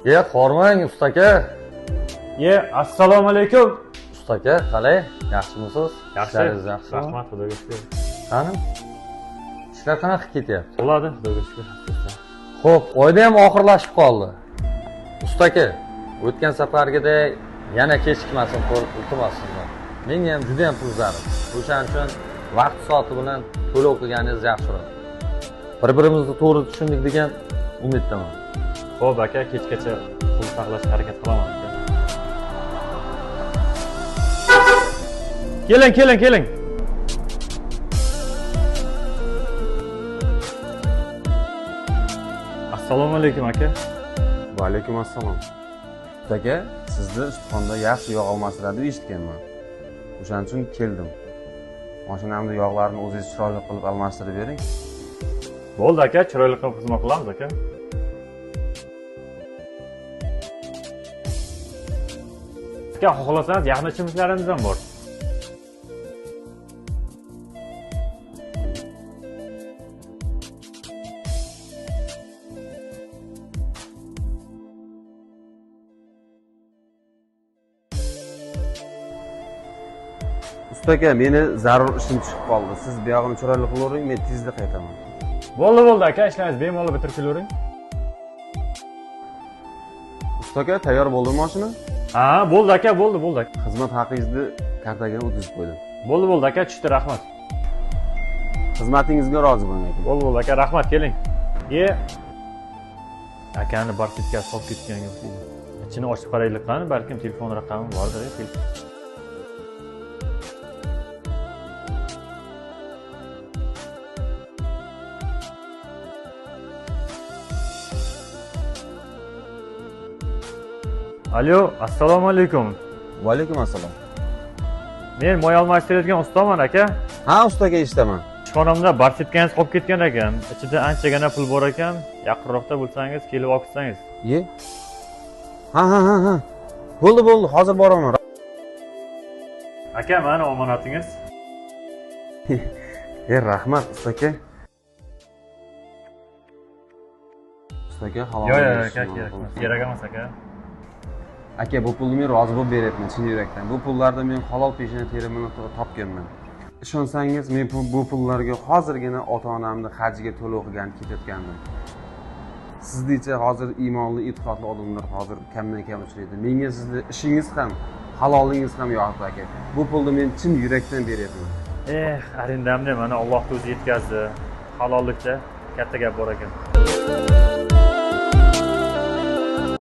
Hormang usta aka. Assalomu alaykum. Usta aka, qalay? Yaxshimisiz? Yaxshi. Ishlaringiz yaxshimi? Rahmat, xudoga shukr. Qani? Ishlar qanaqa ketyapti? Bo'ladi, xudoga shukr. Xo'p, oyda ham oxirlashib qoldi. Usta aka, o'tgan safargidek yana kechikmasin, iltimosingizdan. Menga ham juda ham pul zarur. O'shaning uchun vaqt soati bilan to'lov qilganingiz yaxshiroq. Bir-birimizni to'g'ri tushundik degan umiddaman. Xo'p aka, kechgacha pul saqlashga harakat qilaman. Keling. Assalomu alaykum aka. Va alaykum assalom. Aka, sizni Ustixonda yaxshi yog' almashtiradi eshitganman. O'shaning uchun keldim. Mashinamda yog'larni o'zingiz chiroyli qilib almashtirib bering. Bo'ldi aka, chiroyli qilib xizmat qilamiz aka. Aka, xohlasangiz yaxna ichimliklarimiz ham bor. Usta aka, meni zarur ishim chiqib qoldi. Siz bu yog'ini chiroyli qilavering, men tezda qaytaman. Bo'ldi aka, ishlaringizni bemalol bitirib kelavering. Usta aka, tayyor bo'ldimi mashina? Ha, bo'ldi aka, bo'ldi. Xizmat haqingizni kartaga o'tkazib qo'ydim. Bo'ldi aka, tushdi, rahmat. Xizmatingizga rozi bo'ling aka. Bo'ldi aka, rahmat, keling. Akani barsetkasi olib ketganga o'xshaydi. Ichini ochib qaraylik qani, balkim telefon raqami bordir. Alo, assalomu alaykum. Va alaykum assalom. Men moy almashtiradigan ustaman aka. Ha, usta aka, eshitaman. Ishxonamda barsetkangiz qolib ketgan ekan. Ichida anchagina pul bor ekan. Yaqinroqda bo'lsangiz, kelib olib ketsangiz. Ha. Bo'ldi, hozir boraman. Aka, mana omonatingiz. Rahmat usta aka. Usta aka, halol. Yo'q, kerak emas aka. Aka, bu pulni men rozi bo'lib beryapman chin yurakdan. Bu pullarni men halol peshona terimini topganman. Ishonsangiz, men bu pullarga hozirgina ota-onamni hajga to'lov qilgan ketayotgandim. Sizdekcha hozir iymonli, e'tiqodli odamlar hozir kamdan kam uchraydi. Menga sizni ishingiz ham, halolingiz ham yoqdi aka. Bu pulni men chin yurakdan beryapman. Arendamni mana Alloh o'zi yetkazdi. Halollikda katta gap bor ekan.